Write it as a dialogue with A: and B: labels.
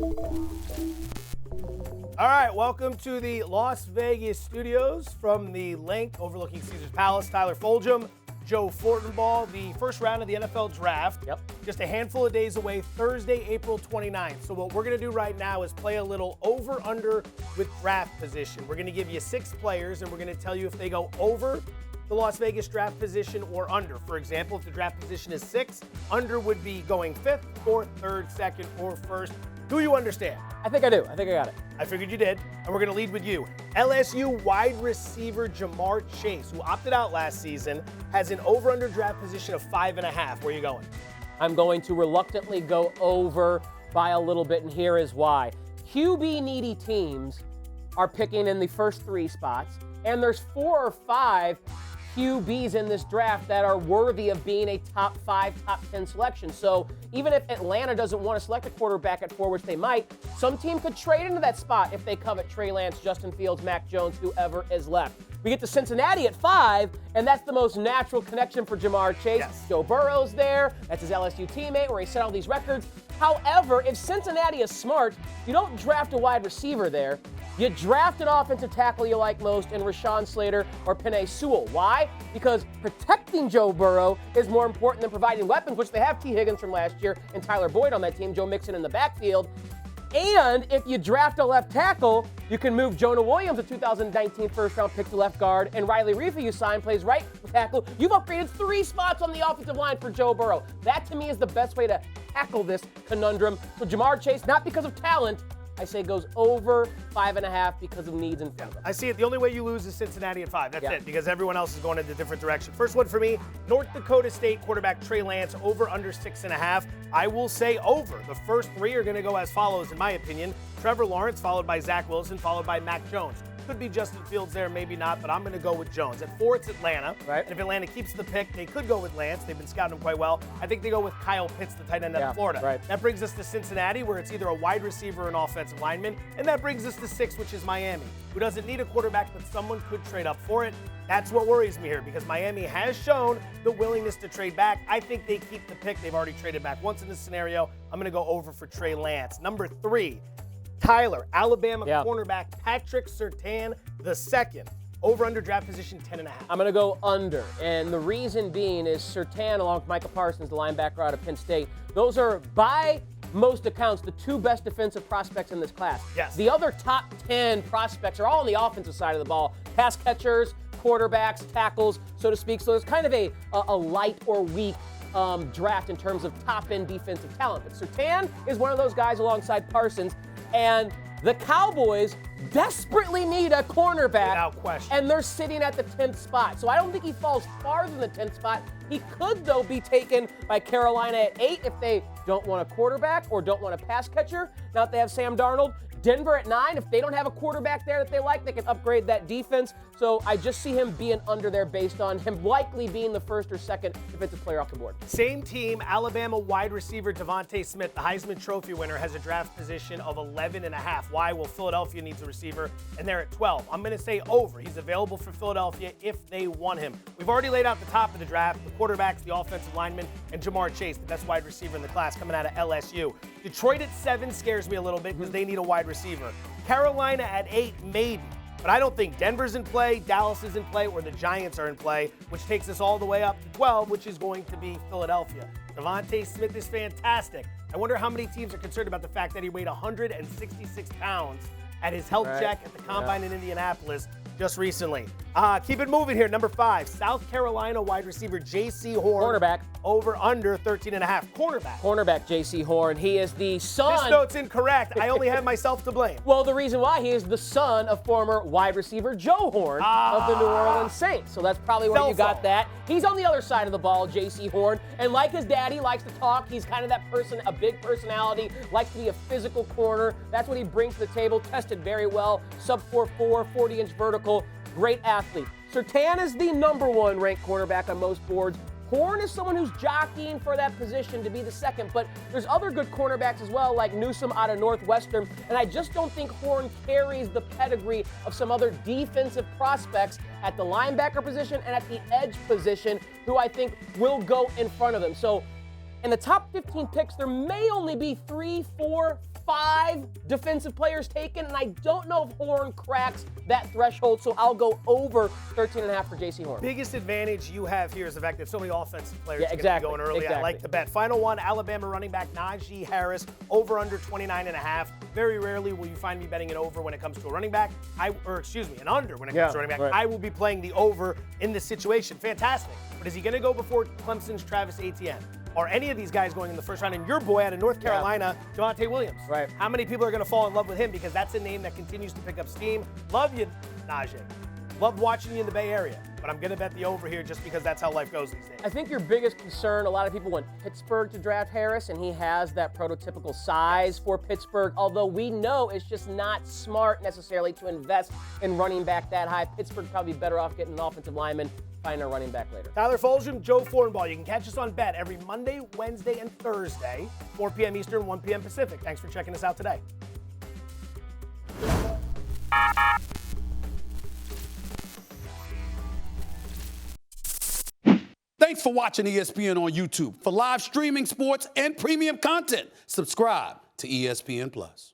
A: All right, welcome to the Las Vegas studios from the Link overlooking Caesars Palace. Tyler Fulghum, Joe Fortenbaugh, the first round of the NFL Draft.
B: Yep.
A: Just a handful of days away, Thursday, April 29th. So what we're going to do right now is play a little over-under with draft position. We're going to give you 6 players, and we're going to tell you if they go over the Las Vegas draft position or under. For example, if the draft position is 6, under would be going 5th, 4th, 3rd, 2nd, or 1st. Do you understand?
B: I think I do. I think I got it.
A: I figured you did, and we're going to lead with you. LSU wide receiver Jamar Chase, who opted out last season, has an over-under draft position of 5.5. Where are you going?
B: I'm going to reluctantly go over by a little bit, and here is why. QB-needy teams are picking in the first 3 spots, and there's 4 or 5 QBs in this draft that are worthy of being a top 5, top 10 selection. So even if Atlanta doesn't want to select a quarterback at 4, which they might, some team could trade into that spot if they covet Trey Lance, Justin Fields, Mac Jones, whoever is left. We get to Cincinnati at 5, and that's the most natural connection for Jamar Chase.
A: Yes.
B: Joe Burrow's there. That's his LSU teammate where he set all these records. However, if Cincinnati is smart, you don't draft a wide receiver there. You draft an offensive tackle you like most in Rashawn Slater or Penei Sewell. Why? Because protecting Joe Burrow is more important than providing weapons, which they have T. Higgins from last year and Tyler Boyd on that team, Joe Mixon in the backfield. And if you draft a left tackle, you can move Jonah Williams, a 2019 first-round pick, to left guard, and Riley Reiff, who you signed, plays right tackle. You've upgraded 3 spots on the offensive line for Joe Burrow. That, to me, is the best way to tackle this conundrum. So Jamar Chase, not because of talent, I say goes over 5.5 because of needs in front of them.
A: I see it. The only way you lose is Cincinnati at 5. That's
B: Yeah.
A: it, because everyone else is going in a different direction. First one for me, North Dakota State quarterback Trey Lance, over under 6.5. I will say over. The first 3 are going to go as follows, in my opinion. Trevor Lawrence, followed by Zach Wilson, followed by Mac Jones. Could be Justin Fields there, maybe not, but I'm going to go with Jones. At 4, it's Atlanta.
B: Right.
A: And if Atlanta keeps the pick, they could go with Lance. They've been scouting him quite well. I think they go with Kyle Pitts, the tight end out of Florida.
B: Right.
A: That brings us to Cincinnati, where it's either a wide receiver or an offensive lineman. And that brings us to 6, which is Miami, who doesn't need a quarterback, but someone could trade up for it. That's what worries me here, because Miami has shown the willingness to trade back. I think they keep the pick. They've already traded back once in this scenario. I'm going to go over for Trey Lance. Number 3, Tyler, Alabama cornerback Patrick Surtain II. Over under draft position 10.5.
B: I'm going to go under, and the reason being is Surtain, along with Micah Parsons, the linebacker out of Penn State, those are, by most accounts, the 2 best defensive prospects in this class.
A: Yes.
B: The other top 10 prospects are all on the offensive side of the ball. Pass catchers, quarterbacks, tackles, so to speak. So it's kind of a light or weak draft in terms of top-end defensive talent. But Surtain is one of those guys alongside Parsons, and the Cowboys desperately need a cornerback.
A: Without question.
B: And they're sitting at the 10th spot. So I don't think he falls farther than the 10th spot. He could, though, be taken by Carolina at 8 if they don't want a quarterback or don't want a pass catcher. Now that they have Sam Darnold. Denver at 9. If they don't have a quarterback there that they like, they can upgrade that defense. So I just see him being under there based on him likely being the first or second defensive player off the board.
A: Same team, Alabama wide receiver DeVonta Smith, the Heisman Trophy winner, has a draft position of 11.5. Why? Well, Philadelphia needs a receiver, and they're at 12. I'm going to say over. He's available for Philadelphia if they want him. We've already laid out the top of the draft, the quarterbacks, the offensive linemen, and Jamar Chase, the best wide receiver in the class coming out of LSU. Detroit at 7 scares me a little bit because they need a wide receiver. Carolina at 8, maybe. But I don't think Denver's in play, Dallas is in play, or the Giants are in play, which takes us all the way up to 12, which is going to be Philadelphia. DeVonta Smith is fantastic. I wonder how many teams are concerned about the fact that he weighed 166 pounds at his health check at the Combine in Indianapolis just recently. Keep it moving here. Number 5, South Carolina wide receiver Jaycee Horn.
B: Cornerback.
A: Over under 13.5.
B: Cornerback Jaycee Horn. He is the son.
A: This note's incorrect. I only have myself to blame.
B: Well, the reason why, he is the son of former wide receiver Joe Horn of the New Orleans Saints. So that's probably where you got that. He's on the other side of the ball, Jaycee Horn. And like his daddy, likes to talk. He's kind of that person, a big personality, likes to be a physical corner. That's what he brings to the table. Tested very well. Sub 4.4, 40-inch vertical. Great athlete. Surtain is the number 1 ranked cornerback on most boards. Horn is someone who's jockeying for that position to be the second, but there's other good cornerbacks as well, like Newsome out of Northwestern, and I just don't think Horn carries the pedigree of some other defensive prospects at the linebacker position and at the edge position who I think will go in front of him. So In the top 15 picks, there may only be 3, 4, 5 defensive players taken, and I don't know if Horn cracks that threshold, so I'll go over 13.5 for Jaycee Horn.
A: Biggest advantage you have here is the fact that so many offensive players
B: Yeah, exactly,
A: going early.
B: exactly.
A: I like the bet. Final one, Alabama running back Najee Harris, over under 29.5. Very rarely will you find me betting an over when it comes to a running back. An under when it comes to running back.
B: Right.
A: I will be playing the over in this situation. Fantastic. But is he going to go before Clemson's Travis Etienne? Or any of these guys going in the first round? And your boy out of North Carolina, Devontae Williams.
B: Right.
A: How many people are going to fall in love with him? Because that's a name that continues to pick up steam. Love you, Najee. Love watching you in the Bay Area. But I'm going to bet the over here just because that's how life goes these days.
B: I think your biggest concern, a lot of people want Pittsburgh to draft Harris, and he has that prototypical size for Pittsburgh, although we know it's just not smart necessarily to invest in running back that high. Pittsburgh probably better off getting an offensive lineman, finding a running back later.
A: Tyler Fulghum, Joe Fortenbaugh. You can catch us on Bet every Monday, Wednesday, and Thursday, 4 p.m. Eastern, 1 p.m. Pacific. Thanks for checking us out today.
C: Thanks for watching ESPN on YouTube. For live streaming sports and premium content, subscribe to ESPN+.